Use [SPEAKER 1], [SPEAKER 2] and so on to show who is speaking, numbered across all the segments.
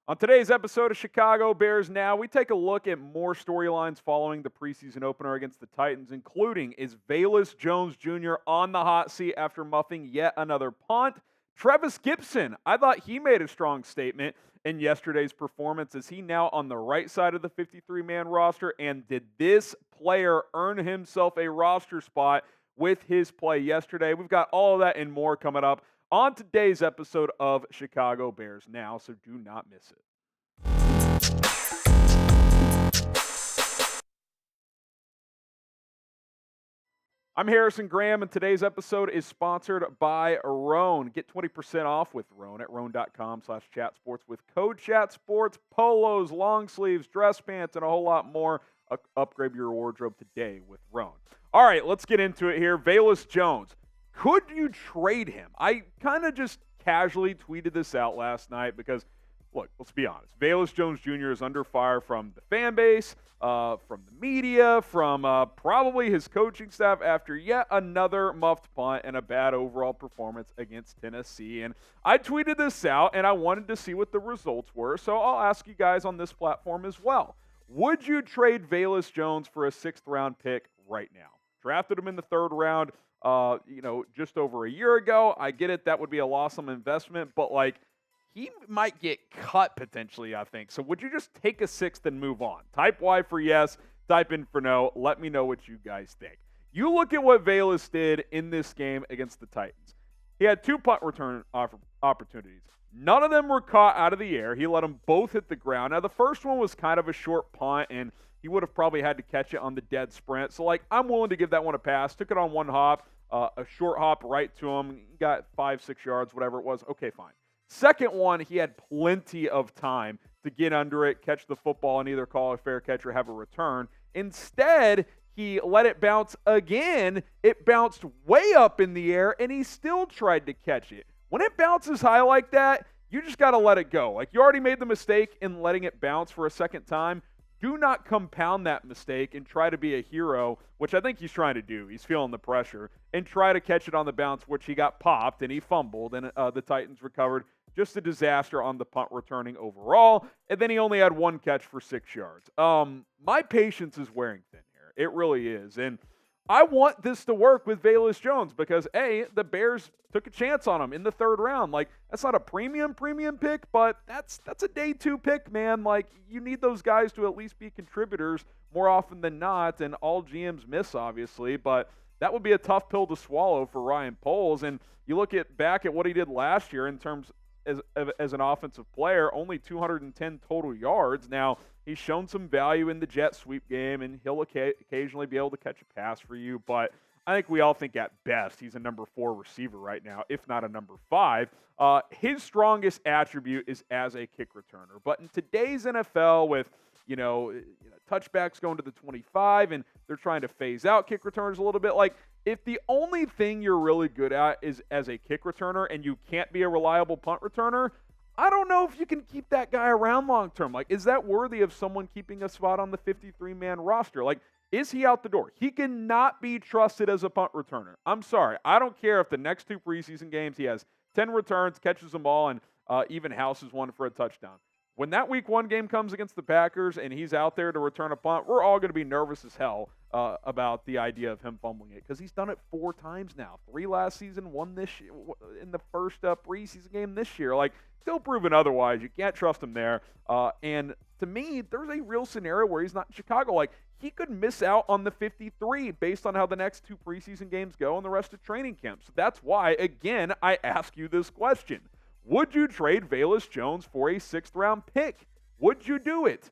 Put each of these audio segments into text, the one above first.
[SPEAKER 1] On today's episode of Chicago Bears Now, we take a look at more storylines following the preseason opener against the Titans, including is Velus Jones Jr. on the hot seat after muffing yet another punt? Trevis Gipson, I thought he made a strong statement in yesterday's performance. Is he now on the right side of the 53-man roster? And did this player earn himself a roster spot with his play yesterday? We've got all of that and more coming up on today's episode of Chicago Bears Now, so do not miss it. I'm Harrison Graham, and today's episode is sponsored by Rhone. Get 20% off with Rhone at rhone.com/chatsports with code chatsports, polos, long sleeves, dress pants, and a whole lot more. Upgrade your wardrobe today with Rhone. All right, let's get into it here. Velus Jones. Could you trade him? I kind of just casually tweeted this out last night because, look, let's be honest. Velus Jones Jr. is under fire from the fan base, from the media, from probably his coaching staff after yet another muffed punt and a bad overall performance against Tennessee. And I tweeted this out, and I wanted to see what the results were, so I'll ask you guys on this platform as well. Would you trade Velus Jones for a 6th-round pick right now? Drafted him in the 3rd round. Just over a year ago. I get it. That would be a loss-some investment, but he might get cut potentially, I think. So would you just take a 6th and move on? Type Y for yes, type in for no. Let me know what you guys think. You look at what Velus did in this game against the Titans. He had 2 punt return opportunities. None of them were caught out of the air. He let them both hit the ground. Now, the first one was kind of a short punt, and he would have probably had to catch it on the dead sprint. So, I'm willing to give that one a pass. Took it on one hop, a short hop right to him. Got 5-6 yards, whatever it was. Okay, fine. Second one, he had plenty of time to get under it, catch the football, and either call a fair catch or have a return. Instead, he let it bounce again. It bounced way up in the air, and he still tried to catch it. When it bounces high like that, you just got to let it go. You already made the mistake in letting it bounce for a second time. Do not compound that mistake and try to be a hero, which I think he's trying to do. He's feeling the pressure, and try to catch it on the bounce, which he got popped, and he fumbled, and the Titans recovered. Just a disaster on the punt returning overall, and then he only had 1 catch for 6 yards. My patience is wearing thin here. It really is, and I want this to work with Velus Jones because, A, the Bears took a chance on him in the 3rd round. That's not a premium pick, but that's a day 2 pick, man. You need those guys to at least be contributors more often than not, and all GMs miss, obviously, but that would be a tough pill to swallow for Ryan Poles. And you look back at what he did last year in terms as an offensive player, only 210 total yards. Now, he's shown some value in the jet sweep game, and he'll occasionally be able to catch a pass for you. But I think we all think at best he's a number 4 receiver right now, if not a number 5. His strongest attribute is as a kick returner. But in today's NFL with, touchbacks going to the 25, and they're trying to phase out kick returners a little bit, if the only thing you're really good at is as a kick returner and you can't be a reliable punt returner, I don't know if you can keep that guy around long term. Is that worthy of someone keeping a spot on the 53-man roster? Is he out the door? He cannot be trusted as a punt returner. I'm sorry. I don't care if the next 2 preseason games he has 10 returns, catches them all, and even houses one for a touchdown. When that week 1 game comes against the Packers and he's out there to return a punt, we're all going to be nervous as hell about the idea of him fumbling it because he's done it 4 times now. 3 last season, 1 this year, in the first preseason game this year. Still proven otherwise. You can't trust him there. And to me, there's a real scenario where he's not in Chicago. He could miss out on the 53 based on how the next 2 preseason games go and the rest of training camp. So that's why, again, I ask you this question. Would you trade Velus Jones for a 6th-round pick? Would you do it?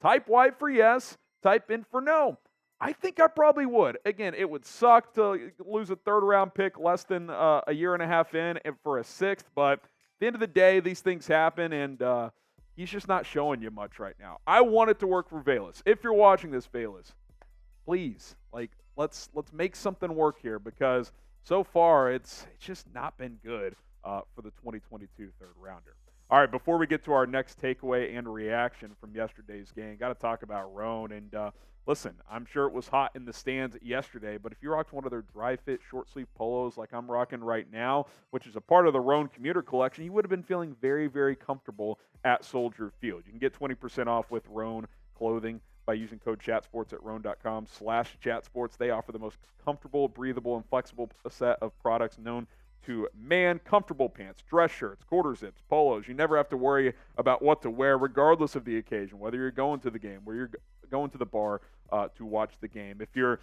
[SPEAKER 1] Type Y for yes, type in for no. I think I probably would. Again, it would suck to lose a 3rd-round pick less than a year and a half in for a 6th, but at the end of the day, these things happen, and he's just not showing you much right now. I want it to work for Velus. If you're watching this, Velus, please, let's make something work here because so far it's just not been good for the 2022 3rd rounder. All right, before we get to our next takeaway and reaction from yesterday's game, got to talk about Rhone. And listen, I'm sure it was hot in the stands yesterday, but if you rocked one of their dry fit short sleeve polos like I'm rocking right now, which is a part of the Rhone commuter collection, you would have been feeling very, very comfortable at Soldier Field. You can get 20% off with Rhone clothing by using code ChatSports at Rhone.com/ChatSports. They offer the most comfortable, breathable, and flexible set of products known to man. Comfortable pants, dress shirts, quarter zips, polos. You never have to worry about what to wear regardless of the occasion, whether you're going to the game, where you're going to the bar to watch the game. If you're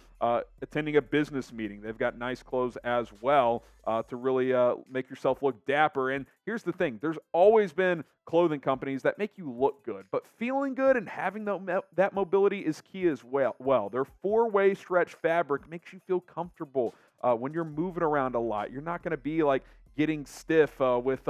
[SPEAKER 1] attending a business meeting, they've got nice clothes as well to really make yourself look dapper. And here's the thing. There's always been clothing companies that make you look good, but feeling good and having that mobility is key as well. Their four-way stretch fabric makes you feel comfortable when you're moving around a lot. You're not going to be like getting stiff with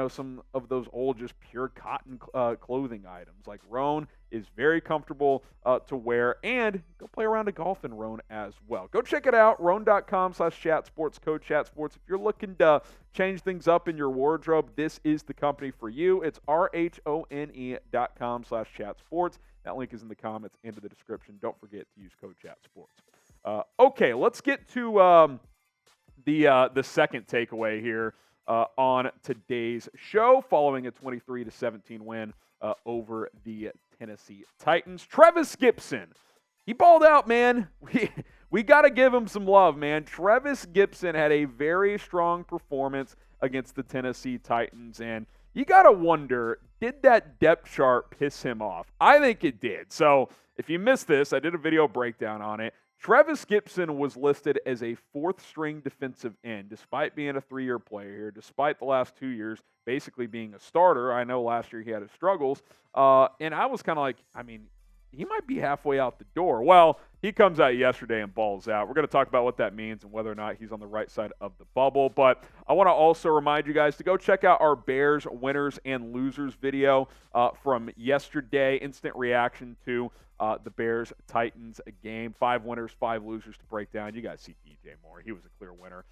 [SPEAKER 1] some of those old just pure cotton clothing items. Like Rhone is very comfortable to wear, and go play around a golf in Rhone as well. Go check it out, Rhone.com/ChatSports, code ChatSports. If you're looking to change things up in your wardrobe, this is the company for you. It's RHONE.com/ChatSports. That link is in the comments and in the description. Don't forget to use code ChatSports. Okay, let's get to the second takeaway here on today's show, following a 23-17 win over the Tennessee Titans. Trevis Gipson, he balled out, man. We got to give him some love, man. Trevis Gipson had a very strong performance against the Tennessee Titans, and you got to wonder, did that depth chart piss him off? I think it did. So if you missed this, I did a video breakdown on it. Trevis Gipson was listed as a fourth-string defensive end, despite being a 3-year player here, despite the last 2 years basically being a starter. I know last year he had his struggles, and I was kind of like, he might be halfway out the door. Well, he comes out yesterday and balls out. We're going to talk about what that means and whether or not he's on the right side of the bubble. But I want to also remind you guys to go check out our Bears winners and losers video from yesterday. Instant reaction to the Bears-Titans game. 5 winners, 5 losers to break down. You guys see DJ Moore. He was a clear winner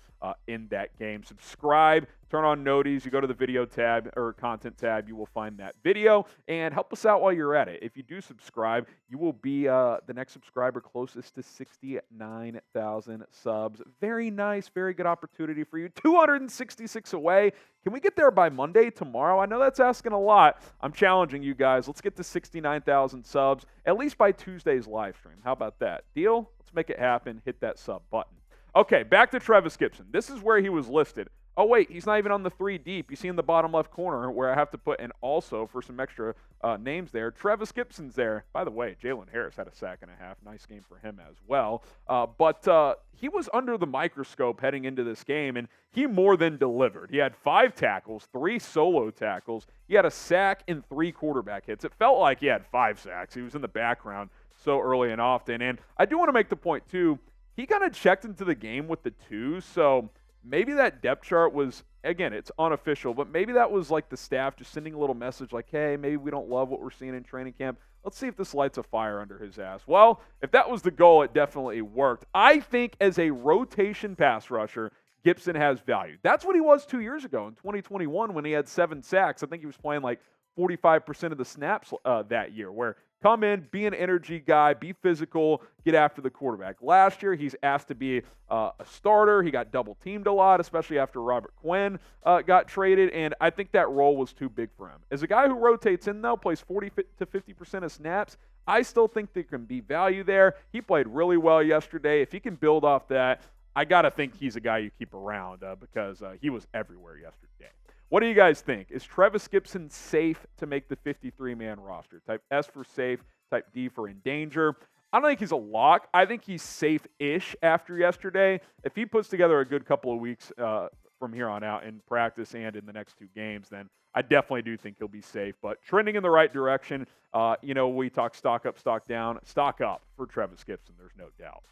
[SPEAKER 1] in that game. Subscribe. Turn on noties. You go to the video tab or content tab. You will find that video. And help us out while you're at it. If you do subscribe, you will be the next subscriber closest to 69,000 subs. Very nice. Very good opportunity for you. 266 away. Can we get there by Monday, tomorrow? I know that's asking a lot. I'm challenging you guys. Let's get to 69,000 subs, at least by Tuesday's live stream. How about that? Deal? Let's make it happen. Hit that sub button. Okay, back to Trevis Gipson. This is where he was listed. Oh, wait, he's not even on the 3 deep. You see in the bottom left corner where I have to put an also for some extra names there. Trevis Gipson's there. By the way, Jalen Harris had a sack and a half. Nice game for him as well. But he was under the microscope heading into this game, and he more than delivered. He had 5 tackles, 3 solo tackles. He had a sack and 3 quarterback hits. It felt like he had 5 sacks. He was in the background so early and often. And I do want to make the point, too, he kind of checked into the game with the 2s, so maybe that depth chart was, again, it's unofficial, but maybe that was like the staff just sending a little message like, hey, maybe we don't love what we're seeing in training camp. Let's see if this lights a fire under his ass. Well, if that was the goal, it definitely worked. I think as a rotation pass rusher, Gipson has value. That's what he was 2 years ago in 2021 when he had 7 sacks. I think he was playing like 45% of the snaps that year, where come in, be an energy guy, be physical, get after the quarterback. Last year, he's asked to be a starter. He got double-teamed a lot, especially after Robert Quinn got traded, and I think that role was too big for him. As a guy who rotates in, though, plays 40 to 50% of snaps, I still think there can be value there. He played really well yesterday. If he can build off that, I got to think he's a guy you keep around because he was everywhere yesterday. What do you guys think? Is Trevis Gipson safe to make the 53-man roster? Type S for safe, type D for in danger. I don't think he's a lock. I think he's safe-ish after yesterday. If he puts together a good couple of weeks from here on out in practice and in the next 2 games, then I definitely do think he'll be safe. But trending in the right direction, we talk stock up, stock down. Stock up for Trevis Gipson, there's no doubt.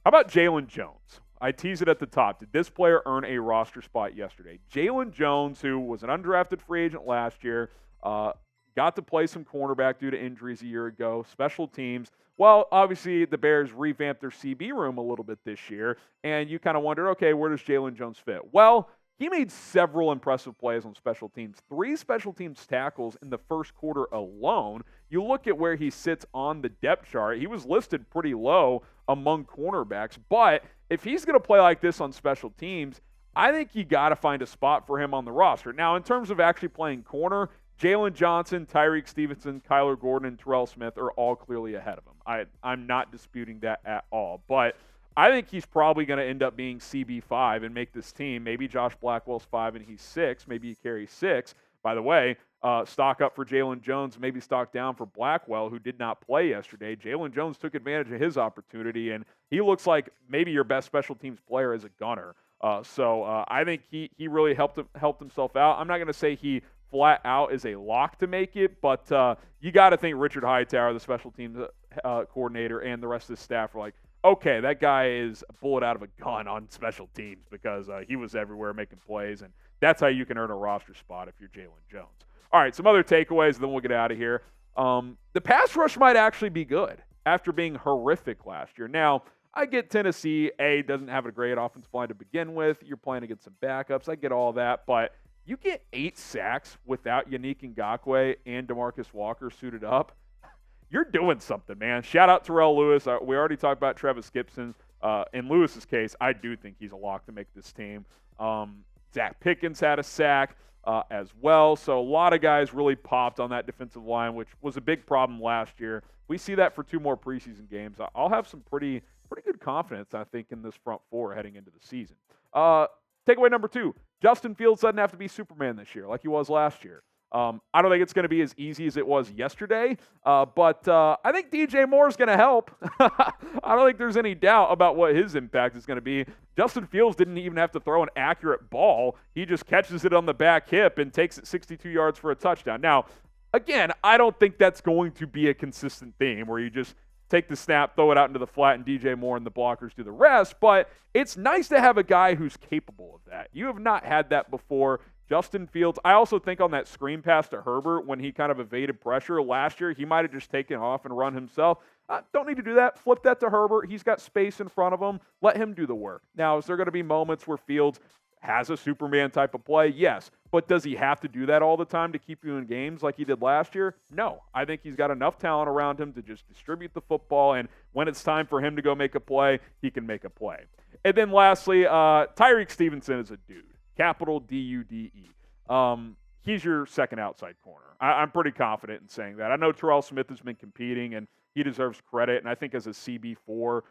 [SPEAKER 1] How about Jalen Jones? I tease it at the top. Did this player earn a roster spot yesterday? Jalen Jones, who was an undrafted free agent last year, got to play some cornerback due to injuries a year ago. Special teams. Well, obviously, the Bears revamped their CB room a little bit this year, and you kind of wondered, okay, where does Jalen Jones fit? Well, he made several impressive plays on special teams. 3 special teams tackles in the first quarter alone. You look at where he sits on the depth chart, he was listed pretty low among cornerbacks. But if he's going to play like this on special teams, I think you got to find a spot for him on the roster. Now, in terms of actually playing corner, Jalen Johnson, Tyreek Stevenson, Kyler Gordon, and Terrell Smith are all clearly ahead of him. I'm not disputing that at all. But I think he's probably going to end up being CB5 and make this team. Maybe Josh Blackwell's 5 and he's 6. Maybe he carries 6. By the way, stock up for Jalen Jones, maybe stock down for Blackwell, who did not play yesterday. Jalen Jones took advantage of his opportunity, and he looks like maybe your best special teams player as a gunner. So I think he really helped himself out. I'm not going to say he flat out is a lock to make it, but you got to think Richard Hightower, the special teams coordinator, and the rest of the staff are like, okay, that guy is a bullet out of a gun on special teams because he was everywhere making plays, and that's how you can earn a roster spot if you're Jalen Jones. All right, some other takeaways, then we'll get out of here. The pass rush might actually be good after being horrific last year. Now, I get Tennessee, doesn't have a great offensive line to begin with. You're playing against some backups. I get all that, but you get 8 sacks without Yannick Ngakoue and DeMarcus Walker suited up. You're doing something, man. Shout out Terrell Lewis. We already talked about Trevis Gipson. In Lewis's case, I do think he's a lock to make this team. Zach Pickens had a sack as well. So a lot of guys really popped on that defensive line, which was a big problem last year. We see that for 2 more preseason games. I'll have some pretty good confidence, I think, in this front 4 heading into the season. Takeaway number 2, Justin Fields doesn't have to be Superman this year like he was last year. I don't think it's going to be as easy as it was yesterday, but I think DJ Moore is going to help. I don't think there's any doubt about what his impact is going to be. Justin Fields didn't even have to throw an accurate ball. He just catches it on the back hip and takes it 62 yards for a touchdown. Now, again, I don't think that's going to be a consistent theme where you just take the snap, throw it out into the flat, and DJ Moore and the blockers do the rest, but it's nice to have a guy who's capable of that. You have not had that before. Justin Fields, I also think on that screen pass to Herbert when he kind of evaded pressure last year, he might have just taken off and run himself. Don't need to do that. Flip that to Herbert. He's got space in front of him. Let him do the work. Now, is there going to be moments where Fields has a Superman type of play? Yes. But does he have to do that all the time to keep you in games like he did last year? No. I think he's got enough talent around him to just distribute the football, and when it's time for him to go make a play, he can make a play. And then lastly, Tyreek Stevenson is a dude. Capital D-U-D-E. He's your second outside corner. I'm pretty confident in saying that. I know Terrell Smith has been competing, and he deserves credit. And I think as a CB4,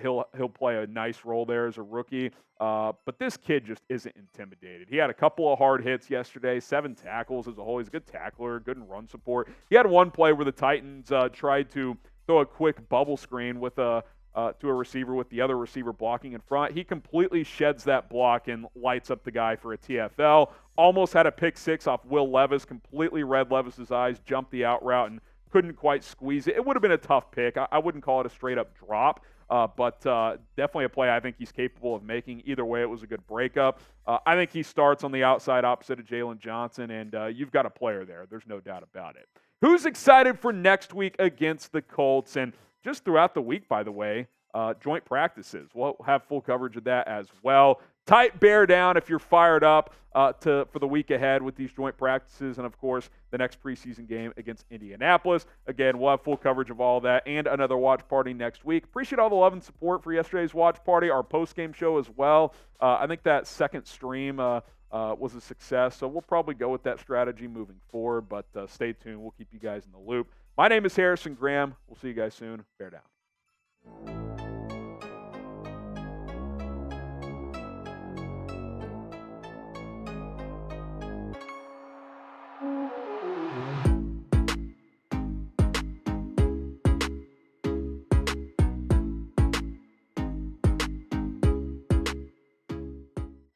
[SPEAKER 1] he'll play a nice role there as a rookie. But this kid just isn't intimidated. He had a couple of hard hits yesterday, 7 tackles as a whole. He's a good tackler, good in run support. He had one play where the Titans tried to throw a quick bubble screen with to a receiver with the other receiver blocking in front. He completely sheds that block and lights up the guy for a TFL. Almost had a pick 6 off Will Levis, completely read Levis's eyes, jumped the out route, and couldn't quite squeeze it. It would have been a tough pick. I wouldn't call it a straight-up drop, but definitely a play I think he's capable of making. Either way, it was a good breakup. I think he starts on the outside opposite of Jalen Johnson, and you've got a player there. There's no doubt about it. Who's excited for next week against the Colts? And just throughout the week, by the way, joint practices. We'll have full coverage of that as well. Tight bear down if you're fired up for the week ahead with these joint practices, and, of course, the next preseason game against Indianapolis. Again, we'll have full coverage of all that and another watch party next week. Appreciate all the love and support for yesterday's watch party, our post-game show as well. I think that second stream was a success, so we'll probably go with that strategy moving forward, but stay tuned. We'll keep you guys in the loop. My name is Harrison Graham. We'll see you guys soon. Bear down.